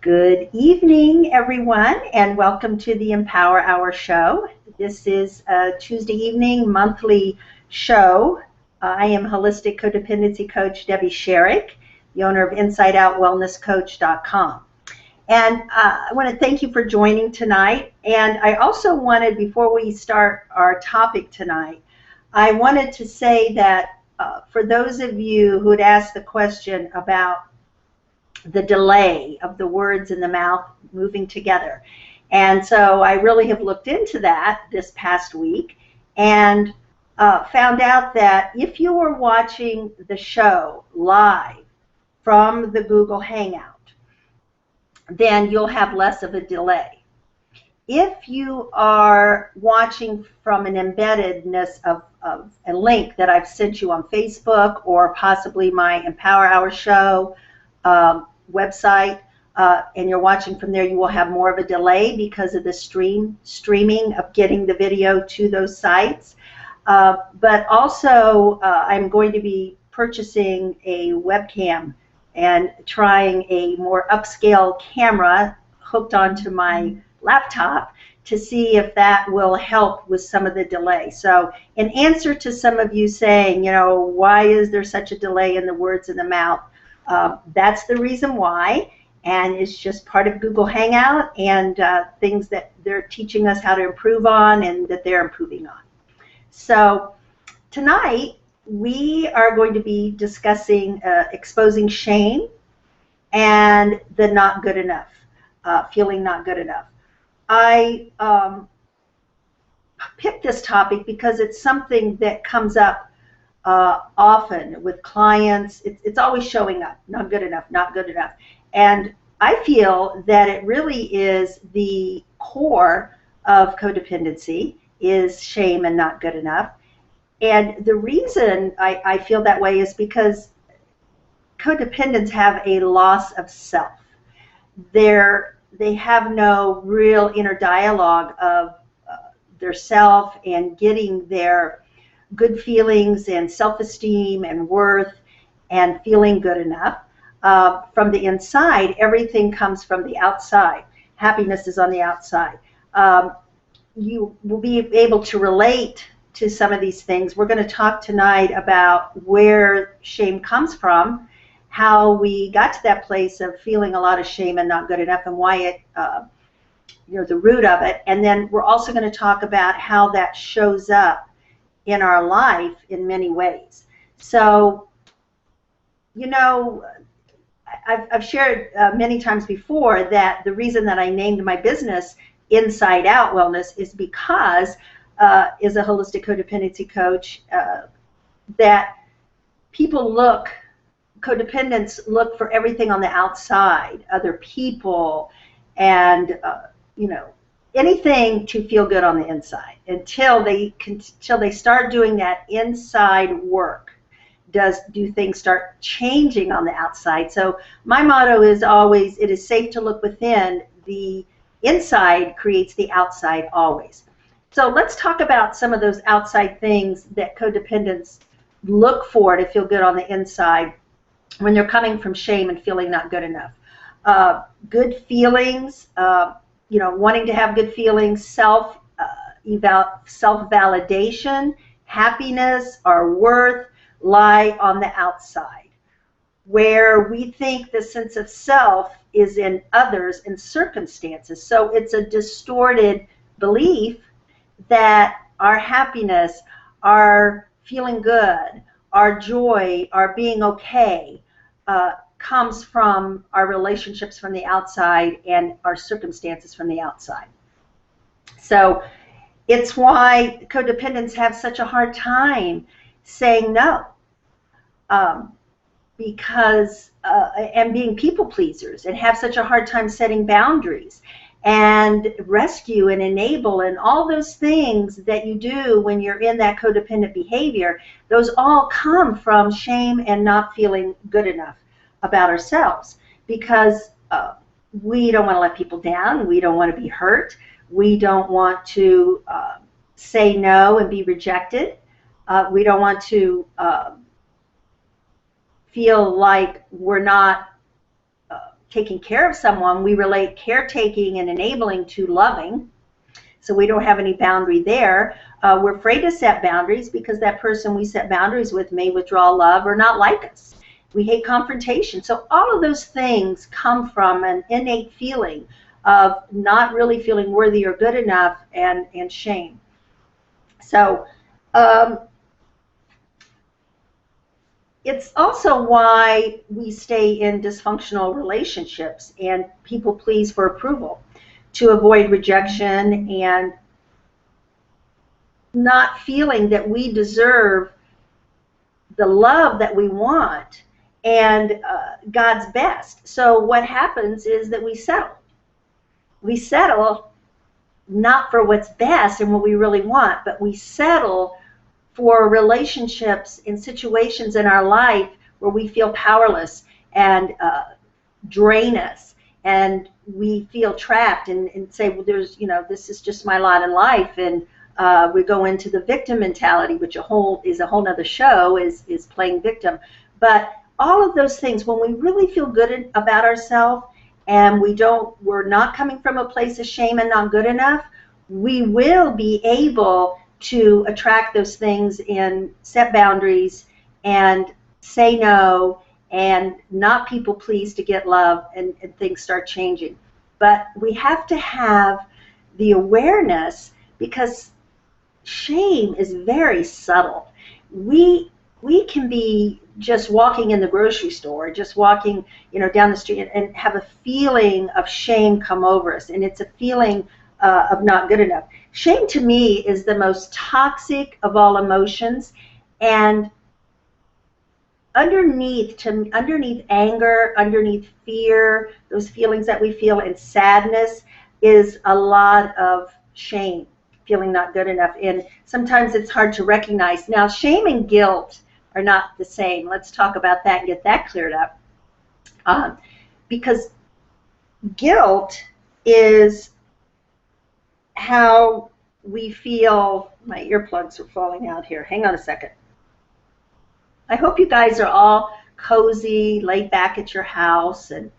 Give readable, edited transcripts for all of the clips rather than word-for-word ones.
Good evening, everyone, and welcome to the Empower Hour show. This is a Tuesday evening monthly show. I am holistic codependency coach Debbie Sherrick, the owner of InsideOutWellnessCoach.com. And I want to thank you for joining tonight. And I also wanted, before we start our topic tonight, I wanted to say that for those of you who had asked the question about the delay of the words in the mouth moving together. And so I really have looked into that this past week and found out that if you are watching the show live from the Google Hangout, then you'll have less of a delay. If you are watching from an embeddedness of a link that I've sent you on Facebook or possibly my Empower Hour show website, and you're watching from there, you will have more of a delay because of the streaming of getting the video to those sites. But also, I'm going to be purchasing a webcam and trying a more upscale camera hooked onto my laptop to see if that will help with some of the delay. So in answer to some of you saying, why is there such a delay in the words in the mouth? That's the reason why, and it's just part of Google Hangout and things that they're teaching us how to improve on and that they're improving on. So tonight we are going to be discussing exposing shame and the not good enough, feeling not good enough. I picked this topic because it's something that comes up often with clients. It's always showing up, not good enough, not good enough. And I feel that it really is the core of codependency is shame and not good enough. And the reason I feel that way is because codependents have a loss of self. They have no real inner dialogue of their self and getting their good feelings and self-esteem and worth and feeling good enough. From the inside, everything comes from the outside. Happiness is on the outside. You will be able to relate to some of these things. We're going to talk tonight about where shame comes from, how we got to that place of feeling a lot of shame and not good enough, and why it, the root of it. And then we're also going to talk about how that shows up in our life in many ways. So, I've shared many times before that the reason that I named my business Inside Out Wellness is because, as a holistic codependency coach, that codependents look for everything on the outside, other people, and anything to feel good on the inside until they start doing that inside work. Do things start changing on the outside? So my motto is always, it is safe to look within. The inside creates the outside always. So let's talk about some of those outside things that codependents look for to feel good on the inside when they're coming from shame and feeling not good enough. Good feelings, wanting to have good feelings, self-validation, happiness, our worth lie on the outside, where we think the sense of self is in others and circumstances. So it's a distorted belief that our happiness, our feeling good, our joy, our being okay comes from our relationships from the outside and our circumstances from the outside. So it's why codependents have such a hard time saying no, because and being people pleasers, and have such a hard time setting boundaries and rescue and enable and all those things that you do when you're in that codependent behavior. Those all come from shame and not feeling good enough about ourselves, because we don't want to let people down, we don't want to be hurt, we don't want to say no and be rejected. We don't want to feel like we're not taking care of someone, we relate caretaking and enabling to loving. So we don't have any boundary there. We're afraid to set boundaries because that person we set boundaries with may withdraw love or not like us. We hate confrontation. So all of those things come from an innate feeling of not really feeling worthy or good enough, and shame. So it's also why we stay in dysfunctional relationships and people please for approval, to avoid rejection and not feeling that we deserve the love that we want and God's best. So what happens is that we settle. We settle not for what's best and what we really want, but we settle for relationships in situations in our life where we feel powerless and drain us, and we feel trapped and say, well, there's, this is just my lot in life, and we go into the victim mentality, which is a whole nother show, is playing victim. But all of those things, when we really feel good about ourselves and we're not coming from a place of shame and not good enough, we will be able to attract those things and set boundaries and say no and not people please to get love, and things start changing. But we have to have the awareness, because shame is very subtle. We can be just walking in the grocery store, just walking, down the street, and have a feeling of shame come over us, and it's a feeling of not good enough. Shame to me is the most toxic of all emotions, and underneath anger, underneath fear, those feelings that we feel, and sadness, is a lot of shame, feeling not good enough. And sometimes it's hard to recognize. Now, shame and guilt are not the same. Let's talk about that and get that cleared up. Because guilt is how we feel. My earplugs are falling out here. Hang on a second. I hope you guys are all cozy, laid back at your house, and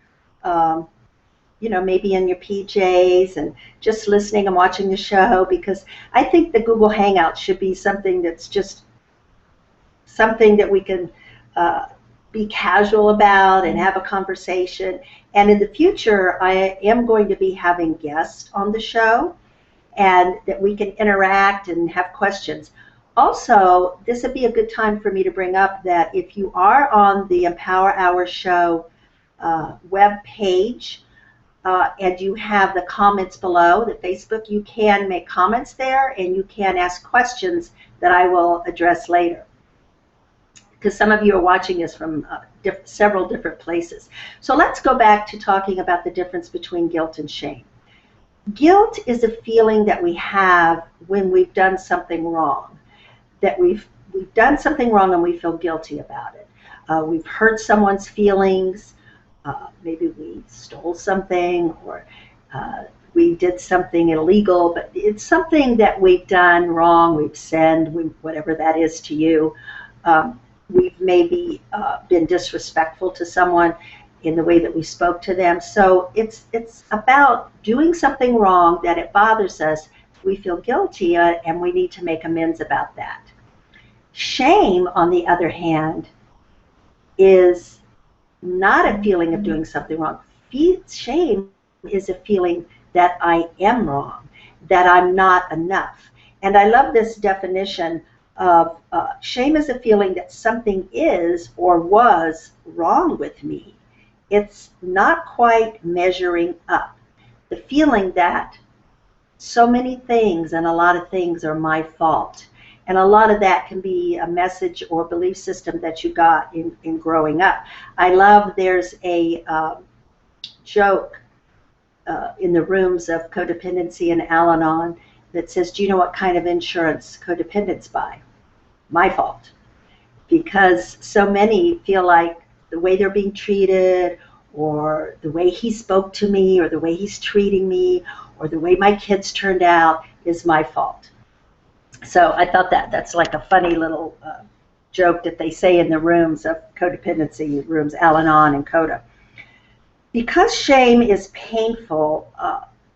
maybe in your PJs and just listening and watching the show, because I think the Google Hangout should be something that's just something that we can be casual about and have a conversation. And in the future, I am going to be having guests on the show, and that we can interact and have questions. Also, this would be a good time for me to bring up that if you are on the Empower Hour Show web page and you have the comments below, the Facebook, you can make comments there and you can ask questions that I will address later, because some of you are watching this from several different places. So let's go back to talking about the difference between guilt and shame. Guilt is a feeling that we have when we've done something wrong, that we've done something wrong and we feel guilty about it. We've hurt someone's feelings. Maybe we stole something, or we did something illegal, but it's something that we've done wrong. We've sinned, whatever that is to you. We've maybe been disrespectful to someone in the way that we spoke to them. So it's about doing something wrong that it bothers us. We feel guilty and we need to make amends about that. Shame, on the other hand, is not a feeling of doing something wrong. Shame is a feeling that I am wrong, that I'm not enough. And I love this definition of shame is a feeling that something is or was wrong with me. It's not quite measuring up. The feeling that so many things and a lot of things are my fault. And a lot of that can be a message or belief system that you got in growing up. I love, there's a joke in the rooms of Codependency and Al-Anon that says, do you know what kind of insurance codependents buy? My fault. Because so many feel like the way they're being treated, or the way he spoke to me, or the way he's treating me, or the way my kids turned out is my fault. So I thought that's like a funny little joke that they say in the rooms of Codependency rooms, Al-Anon and Coda. Because shame is painful,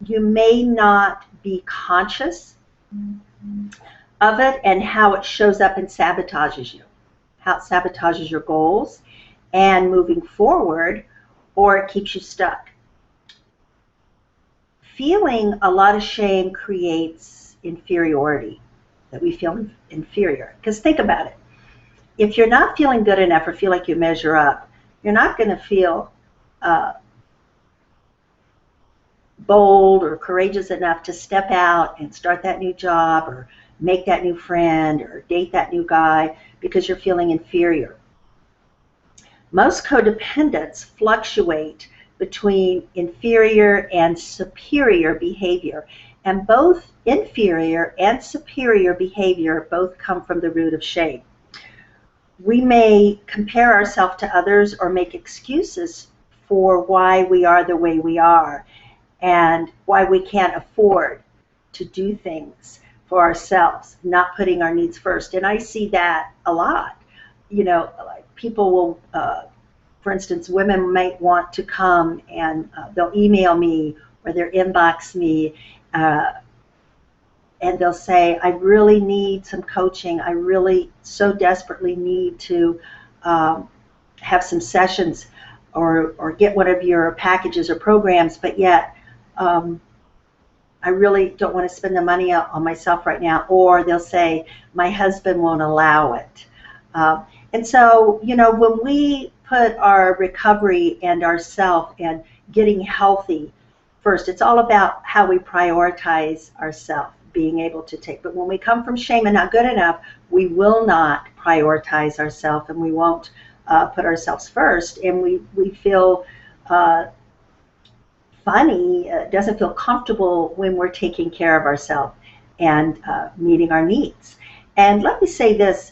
you may not be conscious of it and how it shows up and sabotages you, how it sabotages your goals and moving forward, or it keeps you stuck. Feeling a lot of shame creates inferiority, that we feel inferior. Because think about it. If you're not feeling good enough or feel like you measure up, you're not going to feel bold or courageous enough to step out and start that new job or make that new friend or date that new guy because you're feeling inferior. Most codependents fluctuate between inferior and superior behavior, and both inferior and superior behavior both come from the root of shame. We may compare ourselves to others or make excuses for why we are the way we are and why we can't afford to do things for ourselves, not putting our needs first. And I see that a lot. You know, like people will, for instance, women might want to come and they'll email me or they'll inbox me and they'll say, I really need some coaching. I really so desperately need to have some sessions or get one of your packages or programs, but yet I really don't want to spend the money on myself right now. Or they'll say, my husband won't allow it. And so, you know, when we put our recovery and ourself and getting healthy first, it's all about how we prioritize ourselves, being able to take. But when we come from shame and not good enough, we will not prioritize ourselves and we won't put ourselves first. And we feel funny, doesn't feel comfortable when we're taking care of ourselves and meeting our needs. And let me say this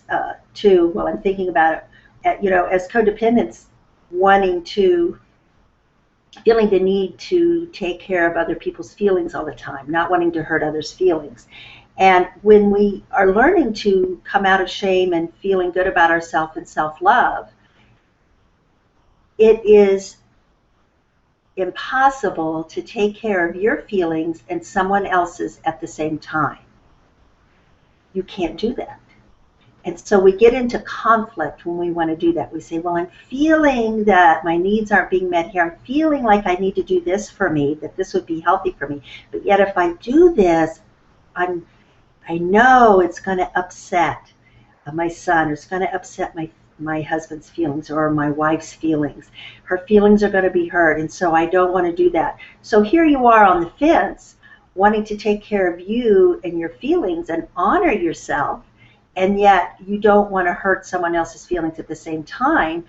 too, while I'm thinking about it, you know, as codependents, feeling the need to take care of other people's feelings all the time, not wanting to hurt others' feelings. And when we are learning to come out of shame and feeling good about ourselves and self-love, it is impossible to take care of your feelings and someone else's at the same time. You can't do that. And so we get into conflict when we want to do that. We say, well, I'm feeling that my needs aren't being met here. I'm feeling like I need to do this for me, that this would be healthy for me. But yet if I do this, I know it's going to upset my son, or it's going to upset my husband's feelings or my wife's feelings. Her feelings are going to be hurt, and so I don't want to do that. So here you are on the fence, wanting to take care of you and your feelings and honor yourself, and yet you don't want to hurt someone else's feelings at the same time.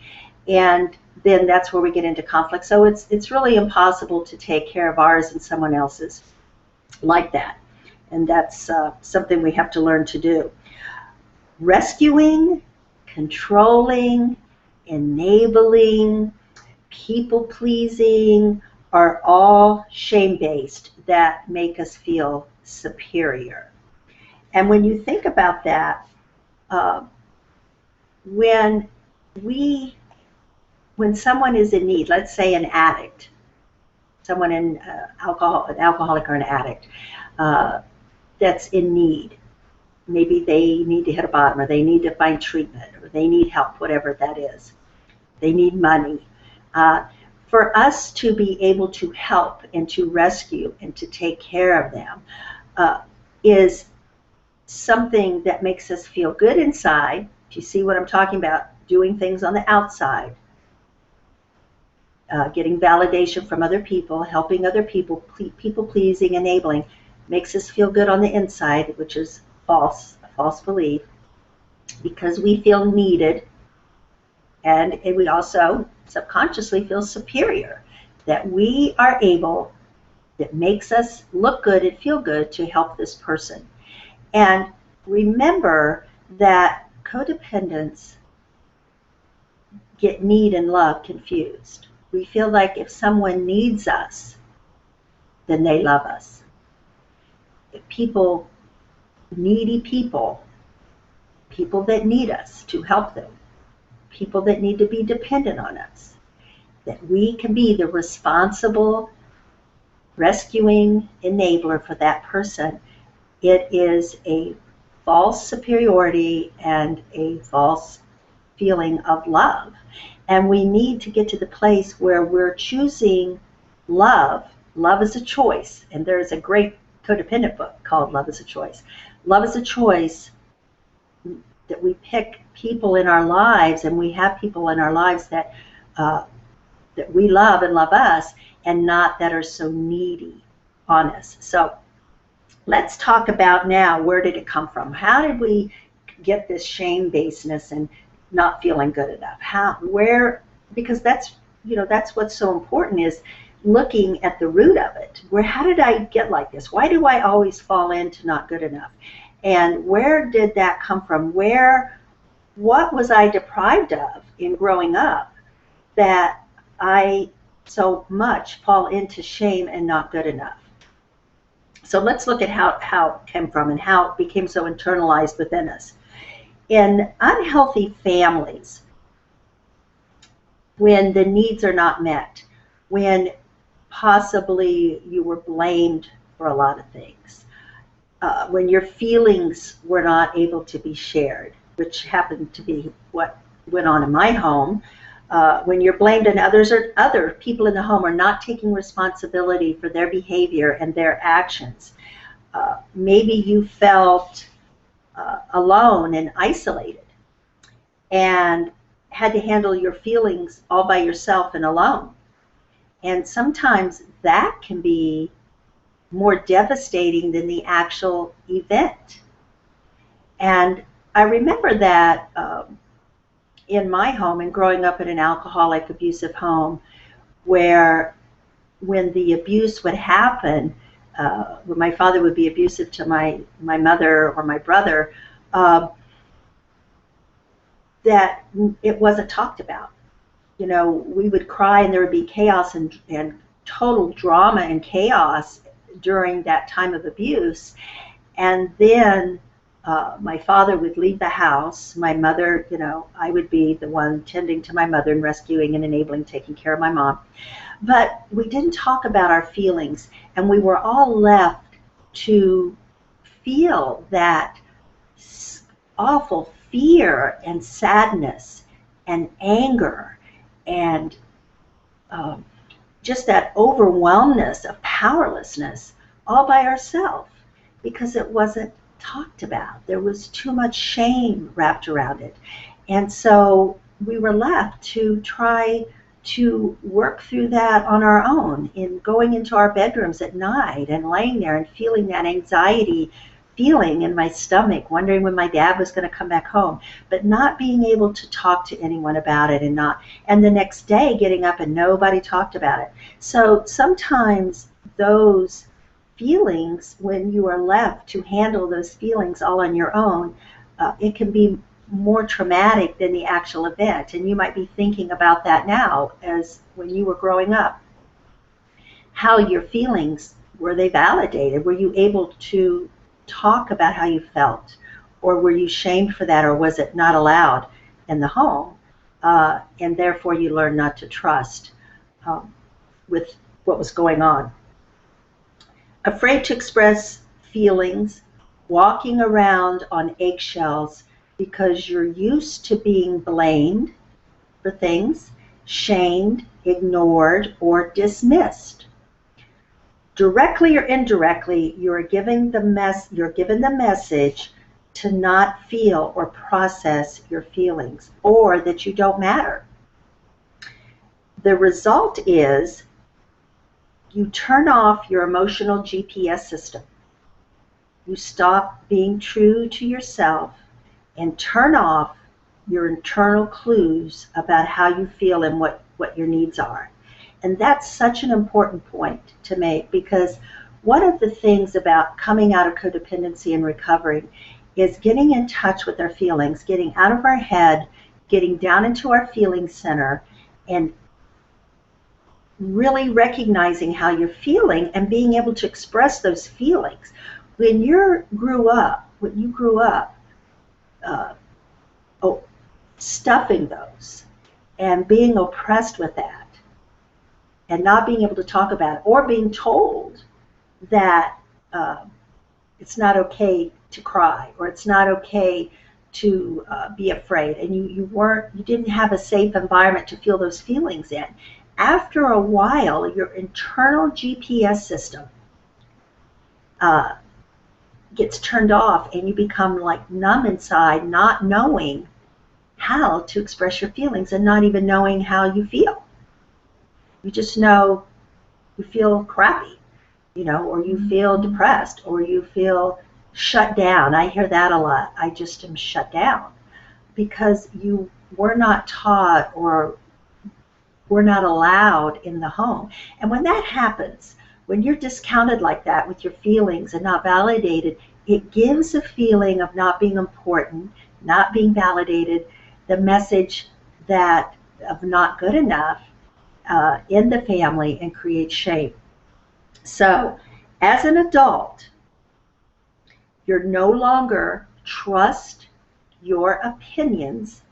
And then that's where we get into conflict. So it's really impossible to take care of ours and someone else's like that. And that's something we have to learn to do. Rescuing, controlling, enabling, people-pleasing are all shame-based that make us feel superior. And when you think about that, when someone is in need, let's say an addict, someone in an alcoholic or an addict that's in need, maybe they need to hit a bottom, or they need to find treatment, or they need help, whatever that is. They need money. For us to be able to help and to rescue and to take care of them is something that makes us feel good inside. Do you see what I'm talking about? Doing things on the outside, getting validation from other people, helping other people, people-pleasing, enabling, makes us feel good on the inside, which is a false belief, because we feel needed, and we also subconsciously feel superior, that we are able, that makes us look good and feel good to help this person. And remember that codependents get need and love confused. We feel like if someone needs us, then they love us. If needy people that need us to help them, people that need to be dependent on us. that we can be the responsible, rescuing enabler for that person, it is a false superiority and a false feeling of love. And we need to get to the place where we're choosing love. Love is a choice. And there's a great codependent book called Love is a Choice. Love is a choice that we pick people in our lives, and we have people in our lives that that we love and love us, and not that are so needy on us. So let's talk about now, where did it come from? How did we get this shame-basedness and not feeling good enough? Because that's what's so important, is looking at the root of it. How did I get like this? Why do I always fall into not good enough? And where did that come from? What was I deprived of in growing up that I so much fall into shame and not good enough? So let's look at how it came from and how it became so internalized within us. In unhealthy families, when the needs are not met, when possibly you were blamed for a lot of things, when your feelings were not able to be shared, which happened to be what went on in my home, when you're blamed and other people in the home are not taking responsibility for their behavior and their actions. Maybe you felt alone and isolated and had to handle your feelings all by yourself and alone. And sometimes that can be more devastating than the actual event. And I remember that in my home, and growing up in an alcoholic, abusive home, where when the abuse would happen, when my father would be abusive to my mother or my brother, that it wasn't talked about. We would cry and there would be chaos and total drama and chaos during that time of abuse. And then my father would leave the house. My mother, I would be the one tending to my mother and rescuing and enabling, taking care of my mom. But we didn't talk about our feelings, and we were all left to feel that awful fear and sadness and anger and just that overwhelmness of powerlessness all by ourselves, because it wasn't talked about. There was too much shame wrapped around it. And so we were left to try to work through that on our own, in going into our bedrooms at night and laying there and feeling that anxiety feeling in my stomach, wondering when my dad was going to come back home, but not being able to talk to anyone about it, and the next day getting up and nobody talked about it. So sometimes those feelings, when you are left to handle those feelings all on your own, it can be more traumatic than the actual event. And you might be thinking about that now, as when you were growing up. How your feelings, were they validated? Were you able to talk about how you felt? Or were you shamed for that? Or was it not allowed in the home? And therefore you learned not to trust with what was going on. Afraid to express feelings, walking around on eggshells because you're used to being blamed for things, shamed, ignored, or dismissed. Directly or indirectly, you're given the message to not feel or process your feelings, or that you don't matter. The result is you turn off your emotional GPS system. You stop being true to yourself and turn off your internal clues about how you feel and what your needs are. And that's such an important point to make, because one of the things about coming out of codependency and recovering is getting in touch with our feelings, getting out of our head, getting down into our feeling center, and really recognizing how you're feeling and being able to express those feelings. When you grew up, stuffing those and being oppressed with that, and not being able to talk about it, or being told that it's not okay to cry, or it's not okay to be afraid, and you didn't have a safe environment to feel those feelings in. After a while, your internal GPS system gets turned off, and you become like numb inside, not knowing how to express your feelings and not even knowing how you feel. You just know you feel crappy, or you feel depressed, or you feel shut down. I hear that a lot. I just am shut down because you were not taught or were not allowed in the home. And when that happens, when you're discounted like that with your feelings and not validated, it gives a feeling of not being important, not being validated, the message that of not good enough in the family, and creates shame. So as an adult, you're no longer trust your opinions,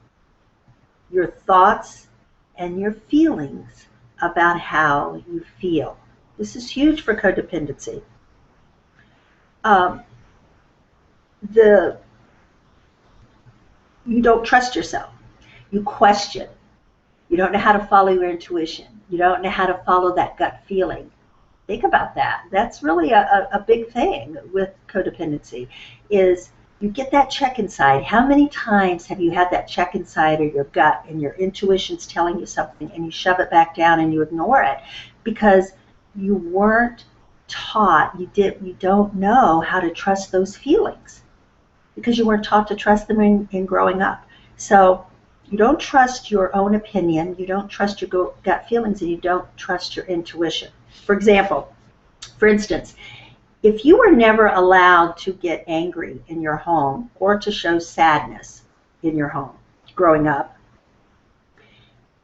your thoughts, and your feelings about how you feel. This is huge for codependency. You don't trust yourself. You question. You don't know how to follow your intuition. You don't know how to follow that gut feeling. Think about that. That's really a big thing with codependency, is you get that check inside. How many times have you had that check inside, or your gut and your intuition's telling you something, and you shove it back down and you ignore it because you weren't taught, you don't know how to trust those feelings because you weren't taught to trust them in growing up. So you don't trust your own opinion, you don't trust your gut feelings, and you don't trust your intuition. For instance, if you were never allowed to get angry in your home or to show sadness in your home growing up,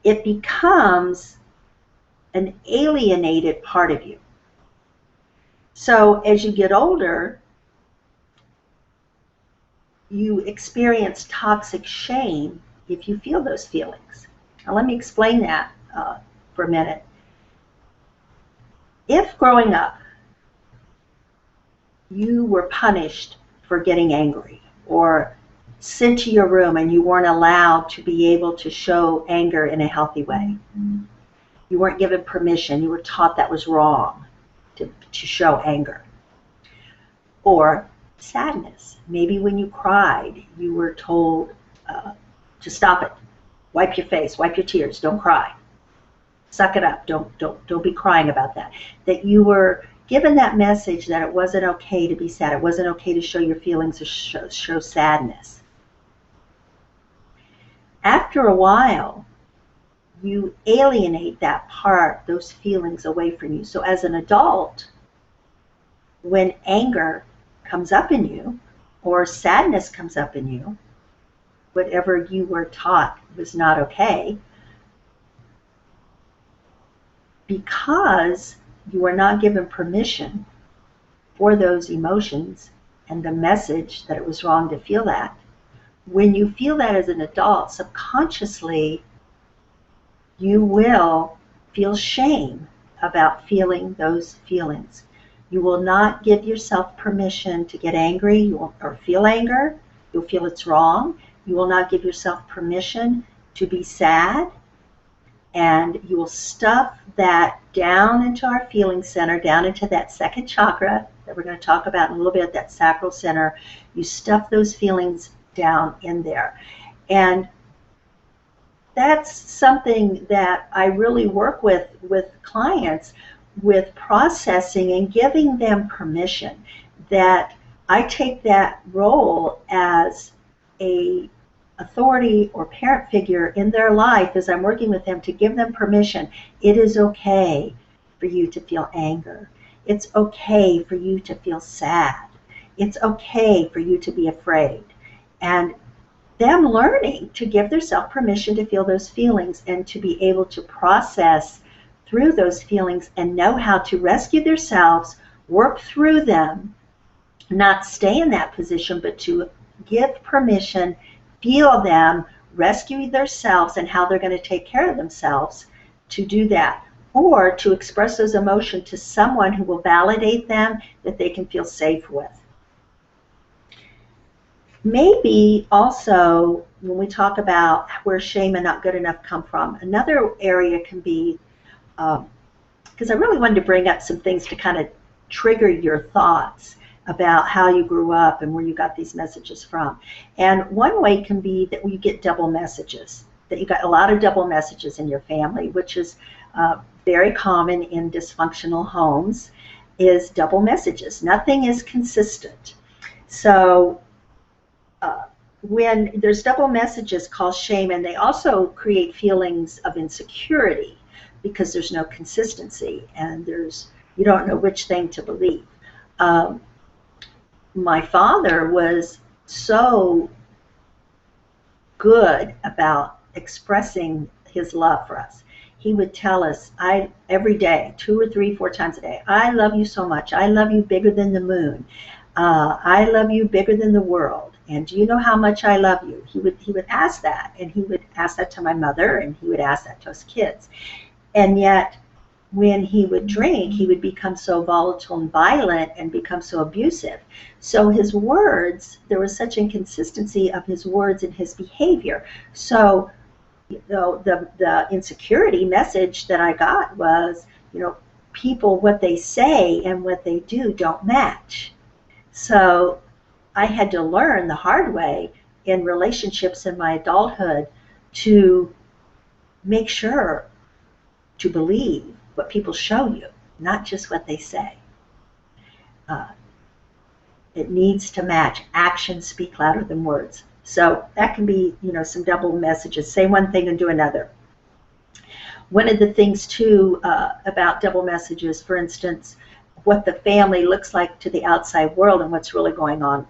it becomes an alienated part of you. So as you get older, you experience toxic shame if you feel those feelings. Now let me explain that for a minute. If growing up you were punished for getting angry, or sent to your room and you weren't allowed to be able to show anger in a healthy way, you weren't given permission, you were taught that was wrong to show anger, or sadness. Maybe when you cried, you were told to stop it, wipe your face, wipe your tears, don't cry, suck it up, don't be crying about that. That you were given that message that it wasn't okay to be sad, it wasn't okay to show your feelings or show sadness. After a while, you alienate that part, those feelings away from you. So as an adult, when anger comes up in you, or sadness comes up in you, whatever you were taught was not okay, because you were not given permission for those emotions and the message that it was wrong to feel that. When you feel that as an adult, subconsciously, you will feel shame about feeling those feelings. You will not give yourself permission to get angry or feel anger. You'll feel it's wrong. You will not give yourself permission to be sad. And you will stuff that down into our feeling center, down into that second chakra that we're going to talk about in a little bit, that sacral center. You stuff those feelings down in there. And that's something that I really work with clients, with processing and giving them permission. That I take that role as a authority or parent figure in their life as I'm working with them, to give them permission. It is okay for you to feel anger. It's okay for you to feel sad. It's okay for you to be afraid. And them learning to give themselves permission to feel those feelings and to be able to process through those feelings and know how to rescue themselves, work through them, not stay in that position, but to give permission, feel them, rescue themselves, and how they're going to take care of themselves to do that. or to express those emotions to someone who will validate them, that they can feel safe with. Maybe also when we talk about where shame and not good enough come from, another area can be, because I really wanted to bring up some things to kind of trigger your thoughts about how you grew up and where you got these messages from. And one way can be that you get double messages, that you got a lot of double messages in your family, which is very common in dysfunctional homes, is double messages. Nothing is consistent. So when there's double messages called shame, and they also create feelings of insecurity because there's no consistency and you don't know which thing to believe. My father was so good about expressing his love for us. He would tell us every day, 2 or 3, 4 times a day, I love you so much. I love you bigger than the moon. I love you bigger than the world. And do you know how much I love you? He would ask that, and he would ask that to my mother, and he would ask that to us kids. And yet, when he would drink, he would become so volatile and violent and become so abusive. So his words, there was such inconsistency of his words and his behavior. So, the insecurity message that I got was, people, what they say and what they do don't match. So I had to learn the hard way in relationships in my adulthood to make sure to believe what people show you, not just what they say. It needs to match. Actions speak louder than words. So that can be, some double messages. Say one thing and do another. One of the things, too, about double messages, for instance, what the family looks like to the outside world and what's really going on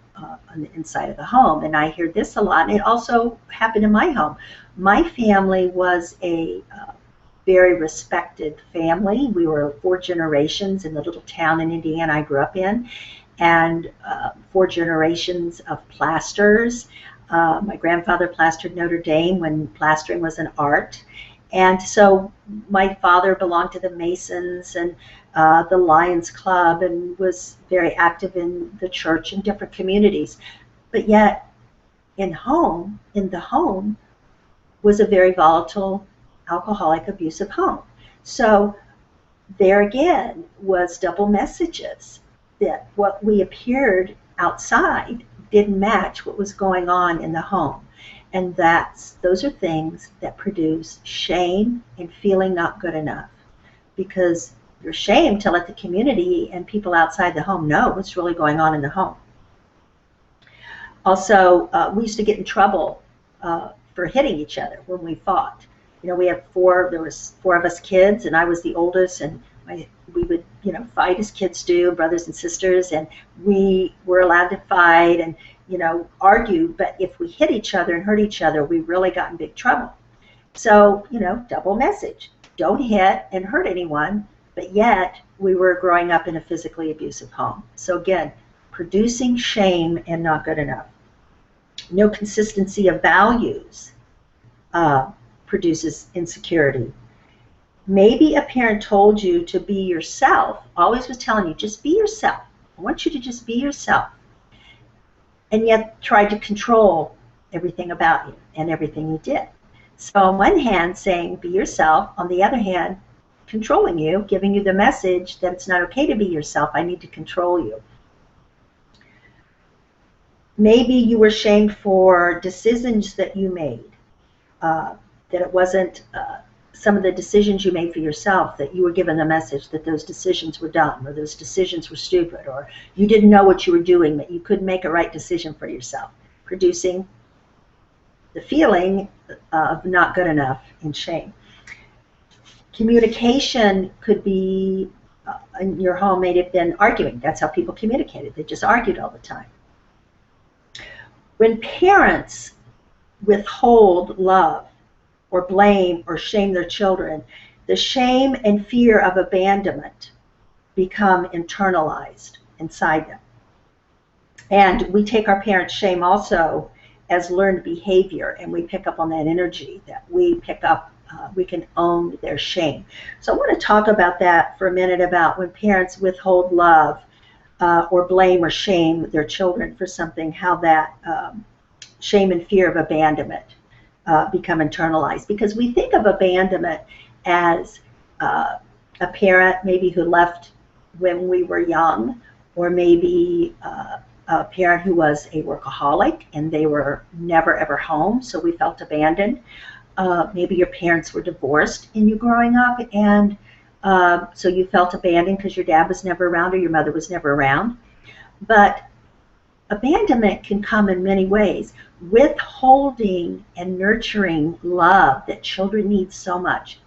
the inside of the home. And I hear this a lot, and it also happened in my home. My family was a very respected family. We were 4 generations in the little town in Indiana I grew up in, and 4 generations of plasters. My grandfather plastered Notre Dame when plastering was an art. And so my father belonged to the Masons and the Lions Club and was very active in the church and different communities. But yet in the home was a very volatile, alcoholic, abusive home. So there again was double messages, that what we appeared outside didn't match what was going on in the home. And those are things that produce shame and feeling not good enough, because you're ashamed to let the community and people outside the home know what's really going on in the home. Also, we used to get in trouble for hitting each other when we fought. There was 4 of us kids, and I was the oldest, and we would, fight as kids do, brothers and sisters, and we were allowed to fight and, argue, but if we hit each other and hurt each other, we really got in big trouble. So, double message. Don't hit and hurt anyone, but yet we were growing up in a physically abusive home. So again, producing shame and not good enough. No consistency of values produces insecurity. Maybe a parent told you to be yourself, always was telling you, just be yourself. I want you to just be yourself. And yet tried to control everything about you and everything you did. So on one hand, saying be yourself, on the other hand, controlling you, giving you the message that it's not okay to be yourself, I need to control you. Maybe you were shamed for decisions that you made, that it wasn't some of the decisions you made for yourself, that you were given the message that those decisions were dumb, or those decisions were stupid, or you didn't know what you were doing, that you couldn't make a right decision for yourself, producing the feeling of not good enough and shame. Communication could be, in your home may have been arguing. That's how people communicated. They just argued all the time. When parents withhold love or blame or shame their children, the shame and fear of abandonment become internalized inside them. And we take our parents' shame also as learned behavior, and we pick up on that energy, that we pick up we can own their shame. So I want to talk about that for a minute, about when parents withhold love or blame or shame their children for something, how that shame and fear of abandonment become internalized. Because we think of abandonment as a parent maybe who left when we were young, or maybe a parent who was a workaholic and they were never ever home, so we felt abandoned. Maybe your parents were divorced in you growing up, and so you felt abandoned because your dad was never around or your mother was never around. But abandonment can come in many ways. Withholding and nurturing love that children need so much.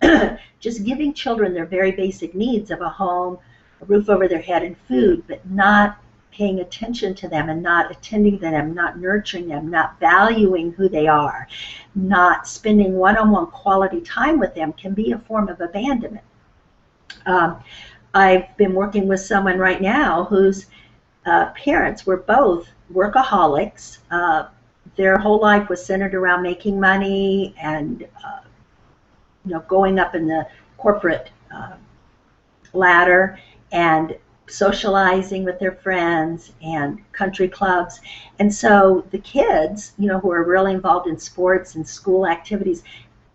Just giving children their very basic needs of a home, a roof over their head, and food, but not paying attention to them and not attending to them, not nurturing them, not valuing who they are, not spending one-on-one quality time with them can be a form of abandonment. I've been working with someone right now whose parents were both workaholics. Their whole life was centered around making money and going up in the corporate ladder and socializing with their friends and country clubs. And so the kids, who are really involved in sports and school activities,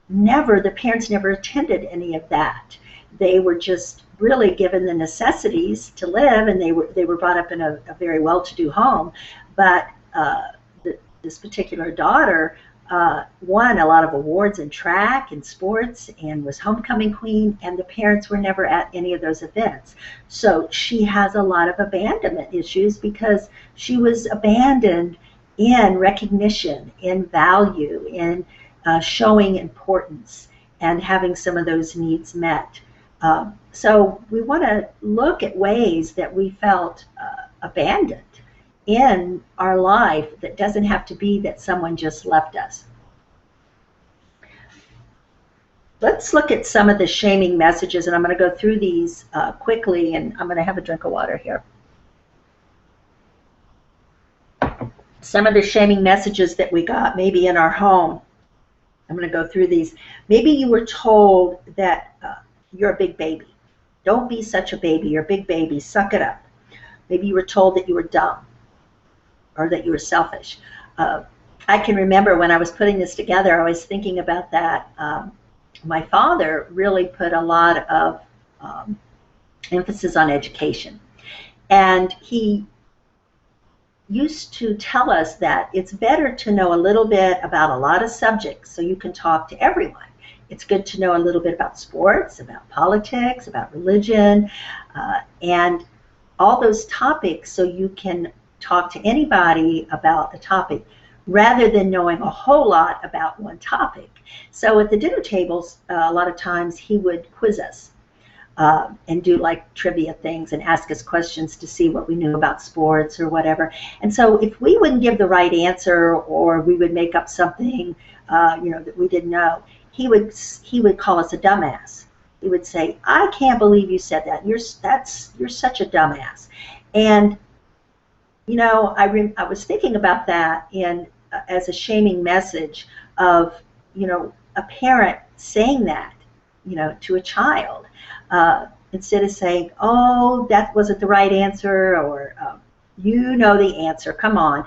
the parents never attended any of that. They were just really given the necessities to live, and they were brought up in a very well-to-do home. But this particular daughter won a lot of awards in track and sports and was homecoming queen, and the parents were never at any of those events. So she has a lot of abandonment issues because she was abandoned in recognition, in value, in showing importance and having some of those needs met. So we want to look at ways that we felt abandoned in our life. That doesn't have to be that someone just left us. Let's look at some of the shaming messages, and I'm going to go through these quickly, and I'm going to have a drink of water here. Some of the shaming messages that we got maybe in our home. I'm going to go through these. Maybe you were told that you're a big baby. Don't be such a baby. You're a big baby. Suck it up. Maybe you were told that you were dumb or that you were selfish. I can remember when I was putting this together, I was thinking about that. My father really put a lot of emphasis on education. And he used to tell us that it's better to know a little bit about a lot of subjects so you can talk to everyone. It's good to know a little bit about sports, about politics, about religion, and all those topics so you can talk to anybody about a topic rather than knowing a whole lot about one topic. So at the dinner tables, a lot of times he would quiz us and do like trivia things and ask us questions to see what we knew about sports or whatever. And so if we wouldn't give the right answer, or we would make up something that we didn't know, he would call us a dumbass. He would say, "I can't believe you said that. You're such a dumbass." And I was thinking about that as a shaming message of a parent saying that to a child, instead of saying, "Oh, that wasn't the right answer," or "You know the answer. Come on,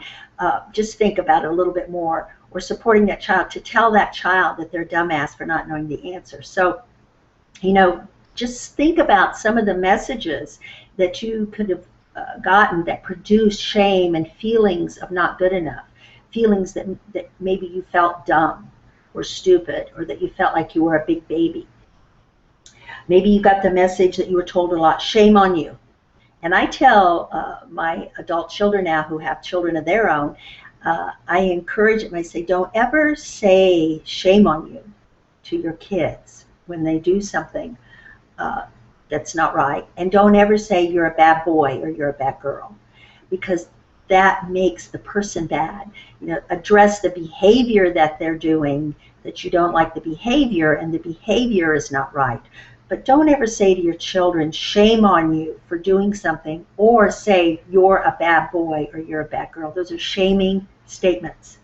just think about it a little bit more." Or supporting that child to tell that child that they're a dumbass for not knowing the answer. So, just think about some of the messages that you could have gotten that produce shame and feelings of not good enough, feelings that maybe you felt dumb or stupid, or that you felt like you were a big baby. Maybe you got the message that you were told a lot, "Shame on you." And I tell my adult children now who have children of their own, I encourage them. I say, don't ever say "shame on you" to your kids when they do something that's not right. And don't ever say "you're a bad boy" or "you're a bad girl," because that makes the person bad. Address the behavior that they're doing, that you don't like the behavior, and the behavior is not right. But don't ever say to your children, "Shame on you" for doing something, or say "you're a bad boy" or "you're a bad girl." Those are shaming statements.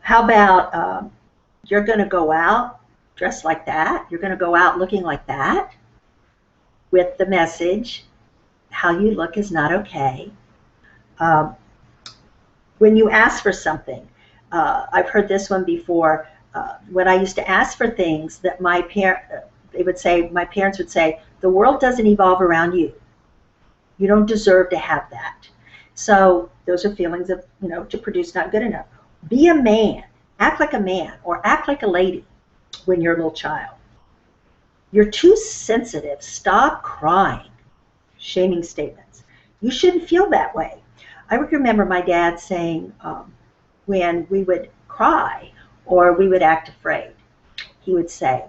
How about you're going to go out dressed like that. You're going to go out looking like that with the message, how you look is not okay. Um, when you ask for something, I've heard this one before. When I used to ask for things that my parents would say, the world doesn't evolve around you. You don't deserve to have that. So those are feelings of, to produce not good enough. Be a man, act like a man, or act like a lady when you're a little child. You're too sensitive. Stop crying. Shaming statements. You shouldn't feel that way. I remember my dad saying when we would cry or we would act afraid, he would say,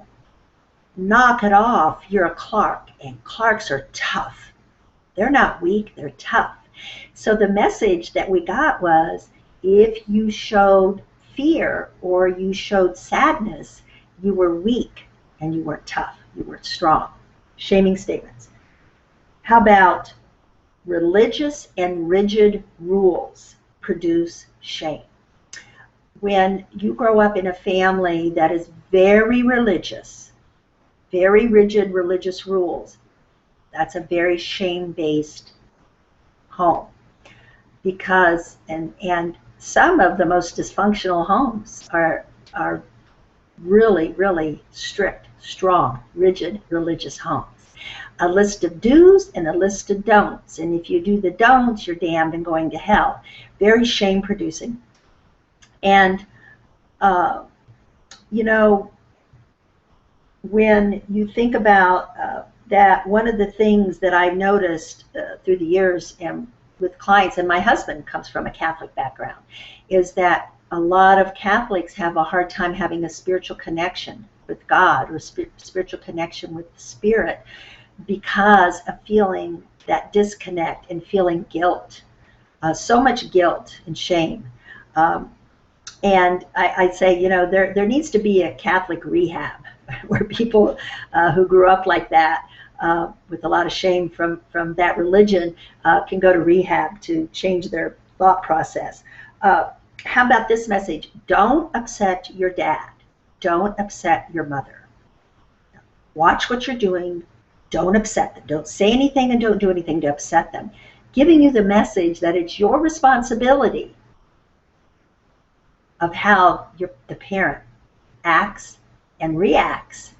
knock it off, you're a Clark, and Clarks are tough. They're not weak, they're tough. So the message that we got was, if you showed fear or you showed sadness, you were weak and you weren't tough, you weren't strong. Shaming statements. How about religious and rigid rules produce shame? When you grow up in a family that is very religious, very rigid religious rules, that's a very shame-based home. Because, and some of the most dysfunctional homes are really, really strict, strong, rigid religious homes. A list of do's and a list of don'ts. And if you do the don'ts, you're damned and going to hell. Very shame-producing. And, when you think about that, one of the things that I've noticed through the years and with clients, and my husband comes from a Catholic background, is that a lot of Catholics have a hard time having a spiritual connection with God or spiritual connection with the Spirit because of feeling that disconnect and feeling guilt, so much guilt and shame. And I'd say, there needs to be a Catholic rehab where people who grew up like that with a lot of shame from that religion can go to rehab to change their thought process. How about this message? Don't upset your dad. Don't upset your mother. Watch what you're doing. Don't upset them. Don't say anything and don't do anything to upset them. Giving you the message that it's your responsibility of how the parent acts and reacts,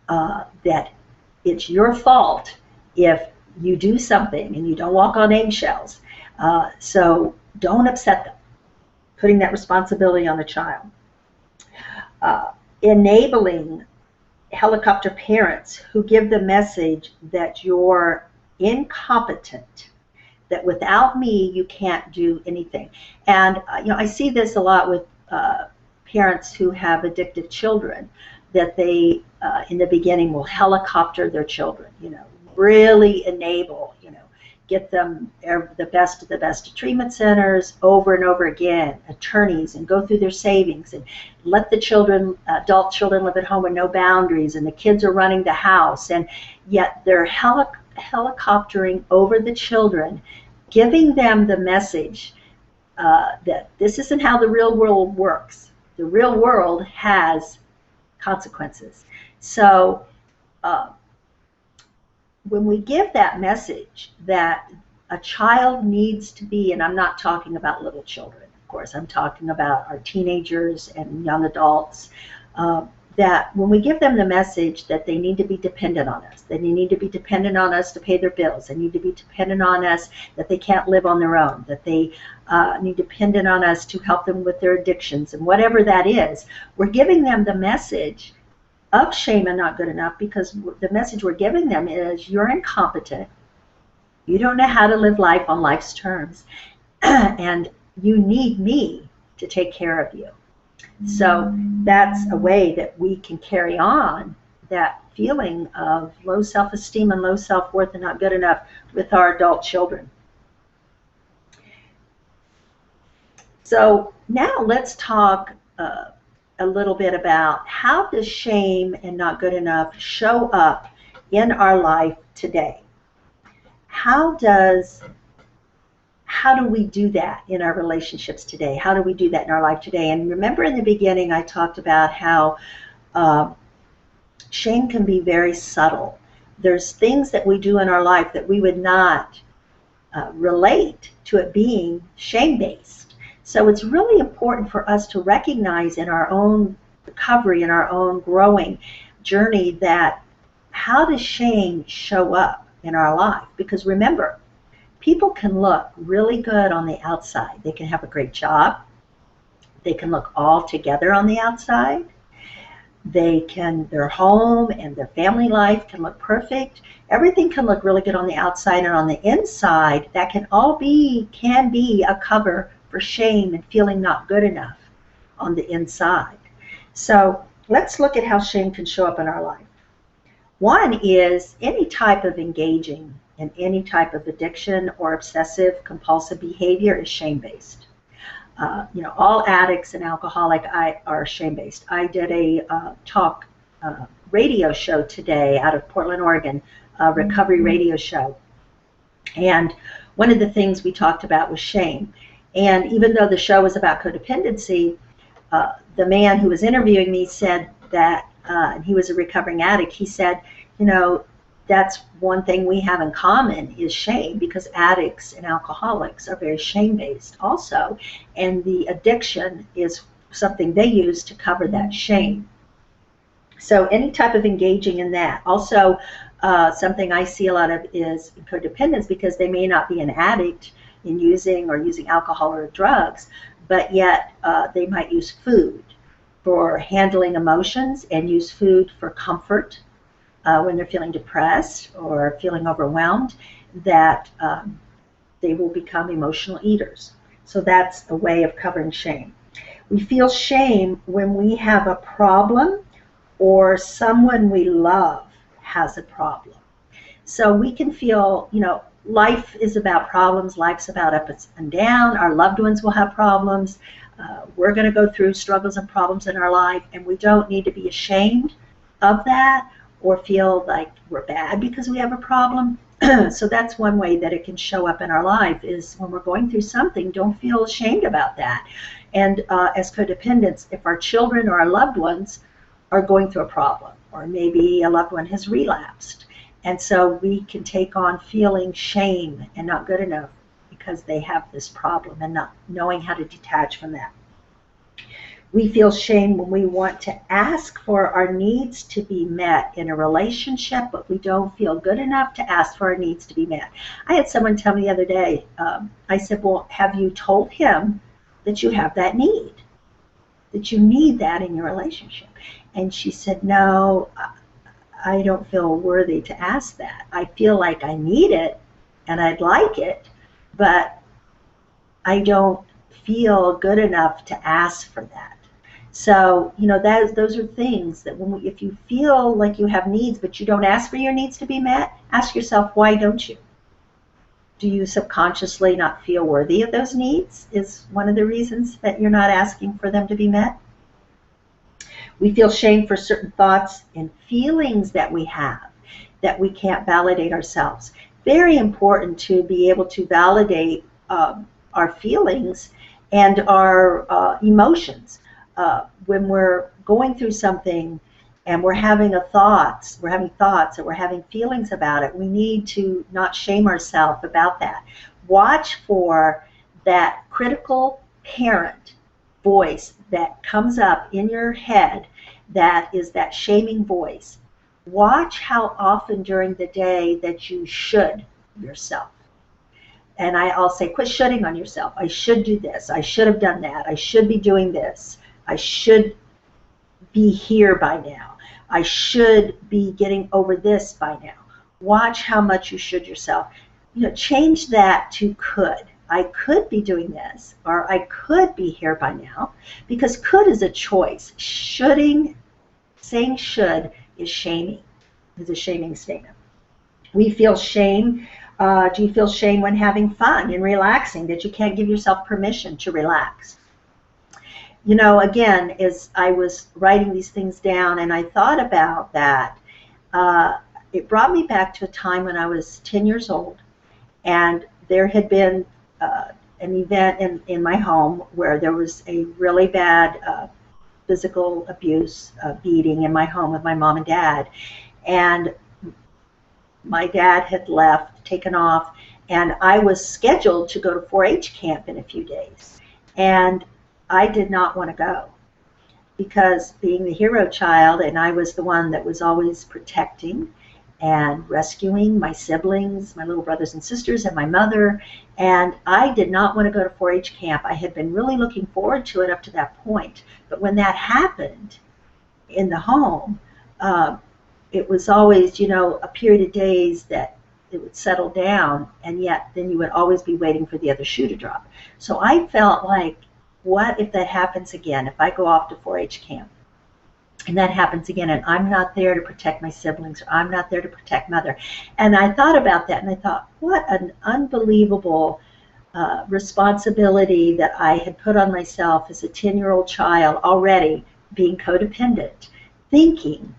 that it's your fault if you do something and you don't walk on eggshells. So don't upset them, putting that responsibility on the child. Enabling helicopter parents who give the message that you're incompetent, that without me you can't do anything. And I see this a lot with parents who have addictive children, that they in the beginning will helicopter their children, really enable, get them the best of the best treatment centers over and over again, attorneys, and go through their savings and let the children, adult children, live at home with no boundaries, and the kids are running the house, and yet they're helicoptering over the children, giving them the message that this isn't how the real world works. The real world has consequences. So when we give that message that a child needs to be, and I'm not talking about little children, of course, I'm talking about our teenagers and young adults, that when we give them the message that they need to be dependent on us, that they need to be dependent on us to pay their bills, they need to be dependent on us, that they can't live on their own, that they need dependent on us to help them with their addictions, and whatever that is, we're giving them the message of shame and not good enough, because the message we're giving them is you're incompetent, you don't know how to live life on life's terms, and you need me to take care of you. So that's a way that we can carry on that feeling of low self-esteem and low self-worth and not good enough with our adult children. So now let's talk a little bit about how does shame and not good enough show up in our life today. How how do we do that in our relationships today? How do we do that in our life today? And remember in the beginning, I talked about how shame can be very subtle. There's things that we do in our life that we would not relate to it being shame-based. So it's really important for us to recognize in our own recovery, in our own growing journey, that how does shame show up in our life? Because remember, people can look really good on the outside. They can have a great job. They can look all together on the outside. Their home and their family life can look perfect. Everything can look really good on the outside, and on the inside, that can be a cover for shame and feeling not good enough on the inside. So let's look at how shame can show up in our life. One is any type of engaging in any type of addiction or obsessive compulsive behavior is shame-based. All addicts and alcoholics are shame-based. I did a talk radio show today out of Portland, Oregon, a recovery radio show. And one of the things we talked about was shame. And even though the show was about codependency, the man who was interviewing me said that, and he was a recovering addict, he said, that's one thing we have in common is shame, because addicts and alcoholics are very shame-based also, and the addiction is something they use to cover that shame. So any type of engaging in that. Also, something I see a lot of is codependence, because they may not be an addict in using alcohol or drugs, but yet they might use food for handling emotions and use food for comfort. When they're feeling depressed or feeling overwhelmed, that they will become emotional eaters. So that's a way of covering shame. We feel shame when we have a problem or someone we love has a problem. So we can feel, life is about problems, life's about ups and downs, our loved ones will have problems, we're going to go through struggles and problems in our life, and we don't need to be ashamed of that or feel like we're bad because we have a problem. So that's one way that it can show up in our life, is when we're going through something, don't feel ashamed about that. And as codependents, if our children or our loved ones are going through a problem, or maybe a loved one has relapsed, and so we can take on feeling shame and not good enough because they have this problem and not knowing how to detach from that. We feel shame when we want to ask for our needs to be met in a relationship, but we don't feel good enough to ask for our needs to be met. I had someone tell me the other day, I said, well, have you told him that you have that need, that you need that in your relationship? And she said, no, I don't feel worthy to ask that. I feel like I need it and I'd like it, but I don't feel good enough to ask for that. So, those are things that if you feel like you have needs but you don't ask for your needs to be met, ask yourself, why don't you? Do you subconsciously not feel worthy of those needs? Is one of the reasons that you're not asking for them to be met. We feel shame for certain thoughts and feelings that we have that we can't validate ourselves. Very important to be able to validate our feelings and our emotions. When we're going through something and we're having thoughts, or we're having feelings about it, we need to not shame ourselves about that. Watch for that critical parent voice that comes up in your head, that is that shaming voice. Watch how often during the day that you should yourself. And I'll say, quit shoulding on yourself. I should do this. I should have done that. I should be doing this. I should be here by now. I should be getting over this by now. Watch how much you should yourself. Change that to could. I could be doing this, or I could be here by now, because could is a choice. Saying should is shaming, is a shaming statement. We feel shame. Do you feel shame when having fun and relaxing, that you can't give yourself permission to relax? Again, as I was writing these things down and I thought about that, it brought me back to a time when I was 10 years old, and there had been an event in my home where there was a really bad physical abuse, beating in my home with my mom and dad. And my dad had left, taken off, and I was scheduled to go to 4-H camp in a few days. And I did not want to go because being the hero child, and I was the one that was always protecting and rescuing my siblings, my little brothers and sisters, and my mother. And I did not want to go to 4-H camp. I had been really looking forward to it up to that point. But when that happened in the home, it was always, a period of days that it would settle down, and yet then you would always be waiting for the other shoe to drop. So I felt like, what if that happens again? If I go off to 4-H camp and that happens again, and I'm not there to protect my siblings, or I'm not there to protect mother. And I thought about that, and I thought, what an unbelievable responsibility that I had put on myself as a 10-year-old child, already being codependent, thinking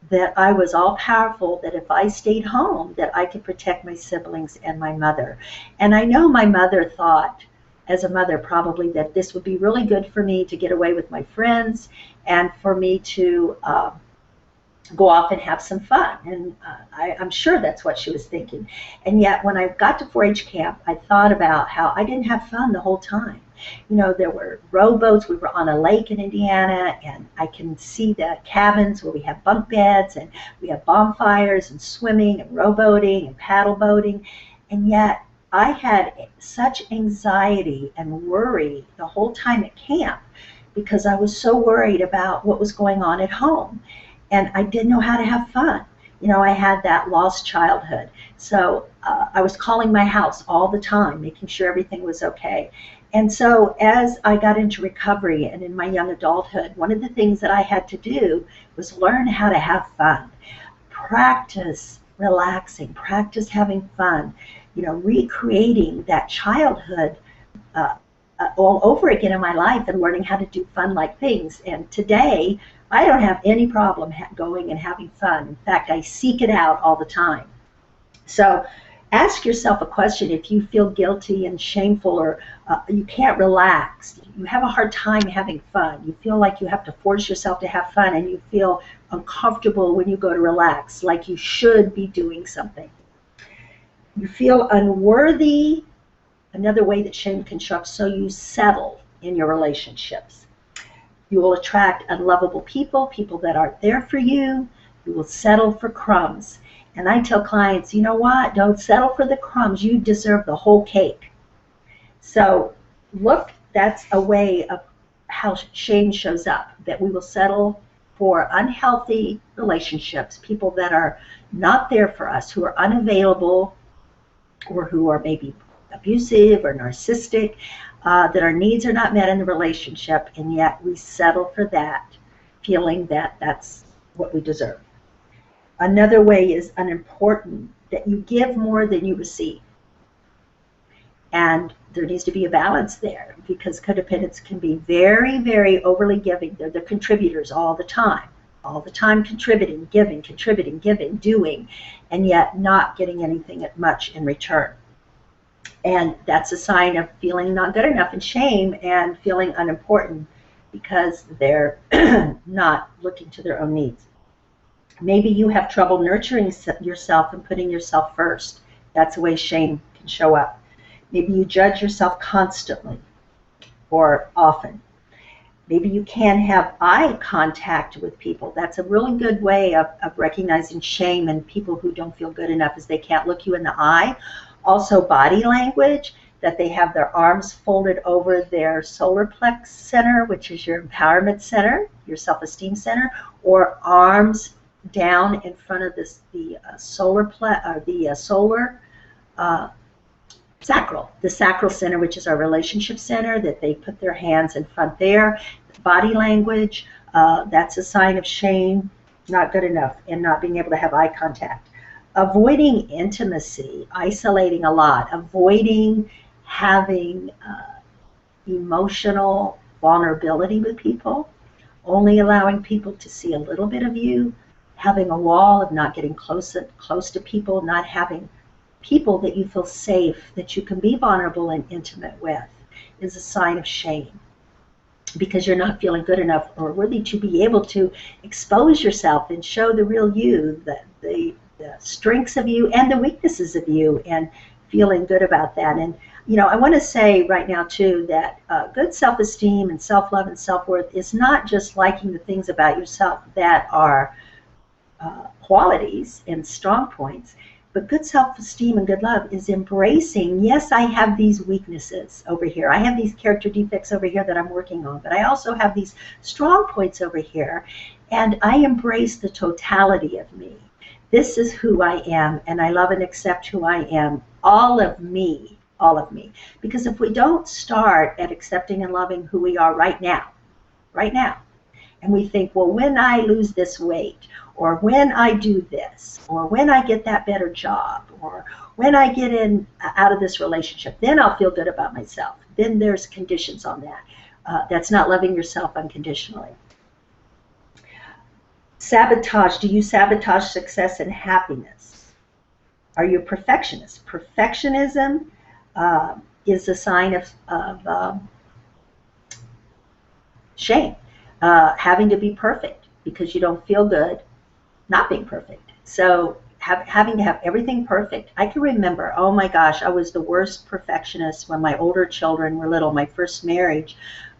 that I was all powerful, that if I stayed home, that I could protect my siblings and my mother. And I know my mother thought, as a mother probably, that this would be really good for me to get away with my friends and for me to go off and have some fun. And I'm sure that's what she was thinking. And yet when I got to 4-H camp, I thought about how I didn't have fun the whole time. There were rowboats. We were on a lake in Indiana, and I can see the cabins where we have bunk beds, and we have bonfires and swimming and rowboating and paddle boating. And yet I had such anxiety and worry the whole time at camp because I was so worried about what was going on at home. And I didn't know how to have fun. I had that lost childhood. So I was calling my house all the time, making sure everything was okay. And so as I got into recovery and in my young adulthood, one of the things that I had to do was learn how to have fun, practice relaxing, practice having fun, recreating that childhood all over again in my life and learning how to do fun-like things. And today, I don't have any problem going and having fun. In fact, I seek it out all the time. So ask yourself a question. If you feel guilty and shameful, or you can't relax, you have a hard time having fun, you feel like you have to force yourself to have fun, and you feel uncomfortable when you go to relax, like you should be doing something. You feel unworthy, another way that shame can show up, so you settle in your relationships. You will attract unlovable people, people that aren't there for you. You will settle for crumbs. And I tell clients, you know what? Don't settle for the crumbs. You deserve the whole cake. So look, that's a way of how shame shows up, that we will settle for unhealthy relationships, people that are not there for us, who are unavailable, or who are maybe abusive or narcissistic, that our needs are not met in the relationship, and yet we settle for that, feeling that that's what we deserve. Another way is unimportant, that you give more than you receive. And there needs to be a balance there, because codependents can be very, very overly giving. They're the contributors all the time contributing, giving, doing, and yet not getting anything much in return. And that's a sign of feeling not good enough, and shame, and feeling unimportant because they're not looking to their own needs. Maybe you have trouble nurturing yourself and putting yourself first. That's the way shame can show up. Maybe you judge yourself constantly or often. Maybe you can't have eye contact with people. That's a really good way of recognizing shame in people who don't feel good enough, is they can't look you in the eye. Also body language, that they have their arms folded over their solar plex center, which is your empowerment center, your self-esteem center, or arms down in front of the sacral center, which is our relationship center, that they put their hands in front there. Body language, that's a sign of shame, not good enough, and not being able to have eye contact. Avoiding intimacy, isolating a lot, avoiding having emotional vulnerability with people, only allowing people to see a little bit of you, having a wall of not getting close to people, not having people that you feel safe, that you can be vulnerable and intimate with, is a sign of shame, because you're not feeling good enough or worthy to be able to expose yourself and show the real you, the strengths of you and the weaknesses of you, and feeling good about that. And I want to say right now too that good self-esteem and self-love and self-worth is not just liking the things about yourself that are qualities and strong points, but good self-esteem and good love is embracing, yes, I have these weaknesses over here. I have these character defects over here that I'm working on, but I also have these strong points over here, and I embrace the totality of me. This is who I am, and I love and accept who I am, all of me, all of me. Because if we don't start at accepting and loving who we are right now, and we think, well, when I lose this weight, or when I do this, or when I get that better job, or when I get out of this relationship, then I'll feel good about myself. Then there's conditions on that. That's not loving yourself unconditionally. Sabotage. Do you sabotage success and happiness? Are you a perfectionist? Perfectionism is a sign of shame. Having to be perfect because you don't feel good not being perfect. So having to have everything perfect. I can remember, oh my gosh, I was the worst perfectionist when my older children were little, my first marriage.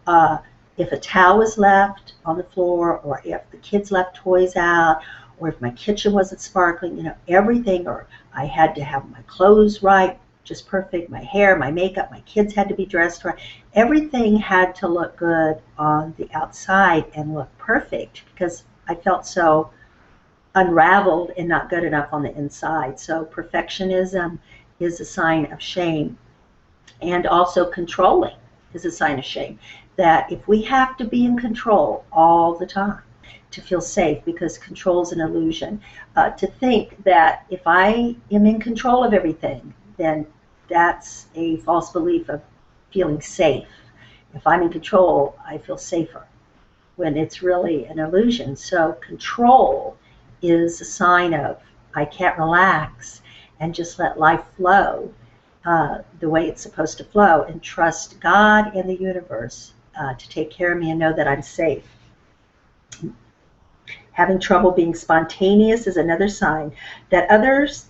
If a towel was left on the floor, or if the kids left toys out, or if my kitchen wasn't sparkling, everything, or I had to have my clothes right, just perfect, my hair, my makeup, my kids had to be dressed right. Everything had to look good on the outside and look perfect, because I felt so unraveled and not good enough on the inside. So perfectionism is a sign of shame. And also controlling is a sign of shame. That if we have to be in control all the time to feel safe, because control is an illusion, to think that if I am in control of everything, then that's a false belief of feeling safe. If I'm in control, I feel safer, when it's really an illusion. So control is a sign of I can't relax and just let life flow the way it's supposed to flow, and trust God and the universe to take care of me and know that I'm safe. Having trouble being spontaneous is another sign that others'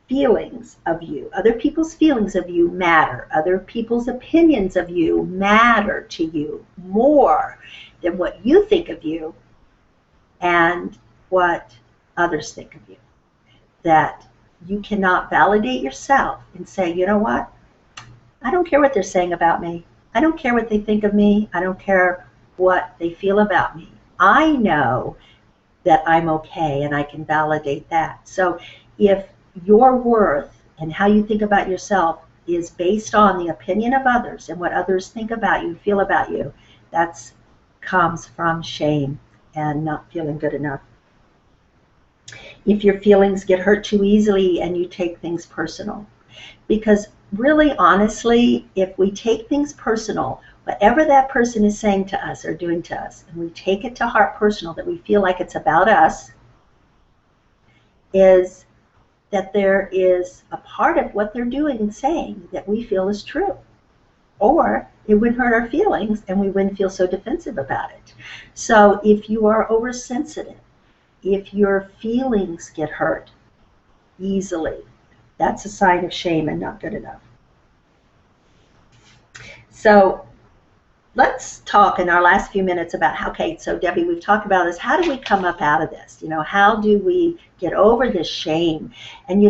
feelings of you, other people's feelings of you matter. Other people's opinions of you matter to you more than what you think of you and what others think of you. That you cannot validate yourself and say, you know what? I don't care what they're saying about me. I don't care what they think of me. I don't care what they feel about me. I know that I'm okay, and I can validate that. So if your worth and how you think about yourself is based on the opinion of others and what others think about you, feel about you, that comes from shame and not feeling good enough. If your feelings get hurt too easily and you take things personal. Because really, honestly, if we take things personal, whatever that person is saying to us or doing to us, and we take it to heart personal, that we feel like it's about us, is that there is a part of what they're doing and saying that we feel is true. Or it would hurt our feelings and we wouldn't feel so defensive about it. So if you are oversensitive, if your feelings get hurt easily, that's a sign of shame and not good enough. So let's talk in our last few minutes about how, okay, so Debbie, we've talked about this. How do we come up out of this? How do we get over this shame? And,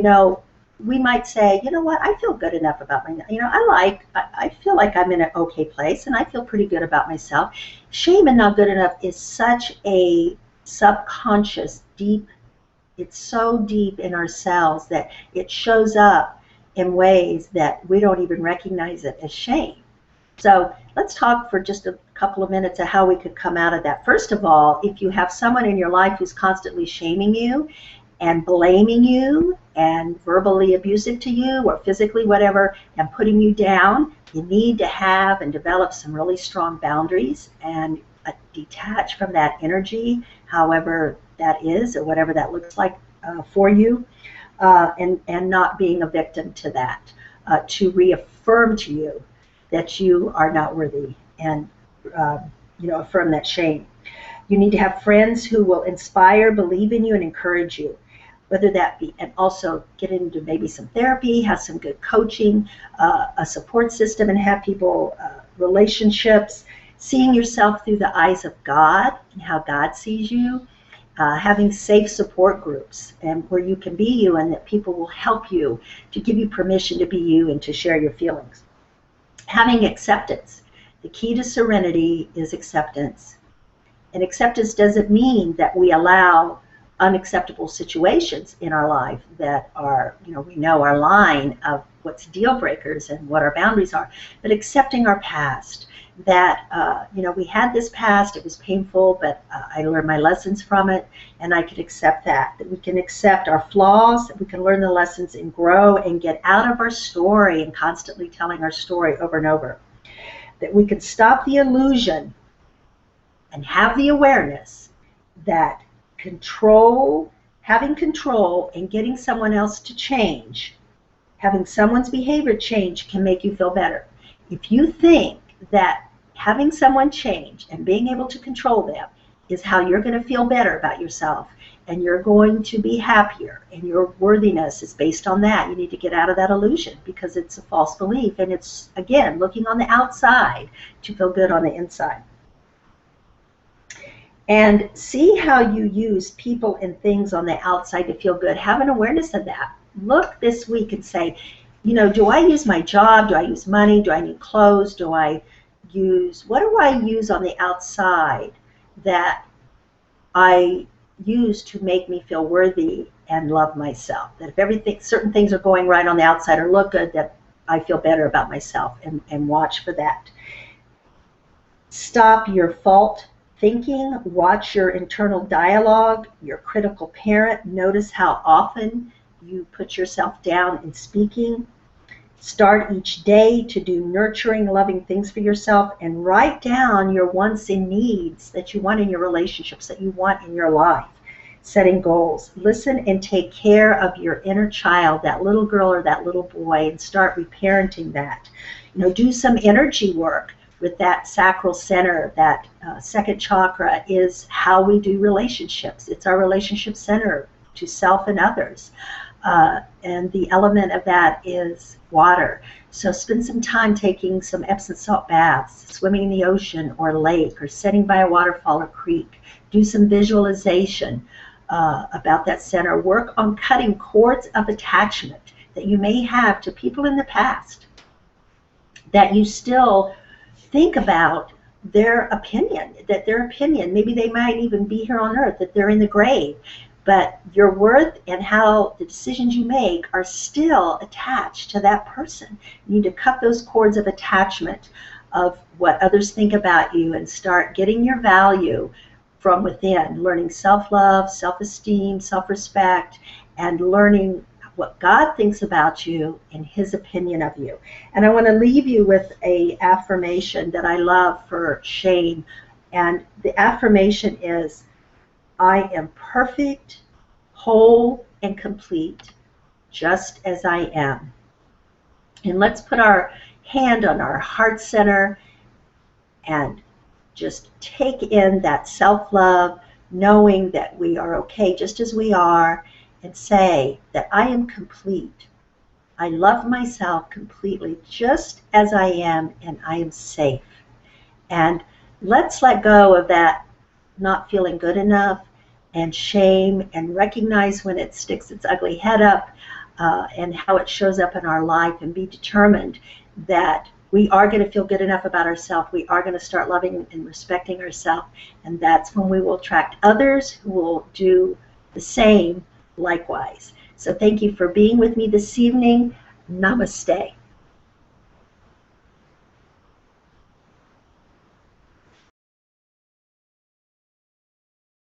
we might say, you know what, I feel good enough about my, I feel like I'm in an okay place and I feel pretty good about myself. Shame and not good enough is such a subconscious, deep, it's so deep in ourselves that it shows up in ways that we don't even recognize it as shame. So let's talk for just a couple of minutes of how we could come out of that. First of all, if you have someone in your life who's constantly shaming you and blaming you and verbally abusive to you or physically, whatever, and putting you down, you need to have and develop some really strong boundaries and detach from that energy, however that is or whatever that looks like for you. and not being a victim to that, to reaffirm to you that you are not worthy, and affirm that shame. You need to have friends who will inspire, believe in you, and encourage you, whether that be, and also get into maybe some therapy, have some good coaching, a support system, and have people, relationships, seeing yourself through the eyes of God and how God sees you, having safe support groups and where you can be you and that people will help you to give you permission to be you and to share your feelings. Having acceptance. The key to serenity is acceptance. And acceptance doesn't mean that we allow unacceptable situations in our life that are, we know our line of what's deal breakers and what our boundaries are, but accepting our past, that, we had this past, it was painful, but I learned my lessons from it, and I can accept that we can accept our flaws, that we can learn the lessons and grow and get out of our story and constantly telling our story over and over, that we can stop the illusion and have the awareness that having control and getting someone else to change, having someone's behavior change can make you feel better. If you think that having someone change and being able to control them is how you're going to feel better about yourself and you're going to be happier and your worthiness is based on that, you need to get out of that illusion, because it's a false belief, and it's, again, looking on the outside to feel good on the inside. And see how you use people and things on the outside to feel good. Have an awareness of that. Look this week and say, do I use my job? Do I use money? Do I need clothes? What do I use on the outside that I use to make me feel worthy and love myself? That if certain things are going right on the outside or look good, that I feel better about myself, and watch for that. Stop your fault thinking, watch your internal dialogue, your critical parent. Notice how often you put yourself down in speaking. Start each day to do nurturing, loving things for yourself, and write down your wants and needs that you want in your relationships, that you want in your life. Setting goals. Listen and take care of your inner child, that little girl or that little boy, and start reparenting that. Do some energy work with that sacral center. That second chakra is how we do relationships. It's our relationship center to self and others. And the element of that is water. So spend some time taking some Epsom salt baths, swimming in the ocean or lake, or sitting by a waterfall or creek. Do some visualization about that center. Work on cutting cords of attachment that you may have to people in the past, that you still think about their opinion, maybe they might even be here on earth, that they're in the grave, but your worth and how the decisions you make are still attached to that person. You need to cut those cords of attachment of what others think about you and start getting your value from within, learning self-love, self-esteem, self-respect, and learning what God thinks about you and his opinion of you. And I want to leave you with an affirmation that I love for Shane. And the affirmation is, I am perfect, whole, and complete, just as I am. And let's put our hand on our heart center and just take in that self-love, knowing that we are okay just as we are, and say that I am complete. I love myself completely just as I am, and I am safe. And let's let go of that not feeling good enough and shame, and recognize when it sticks its ugly head up and how it shows up in our life, and be determined that we are going to feel good enough about ourselves. We are going to start loving and respecting ourselves, and that's when we will attract others who will do the same likewise. So thank you for being with me this evening. Namaste.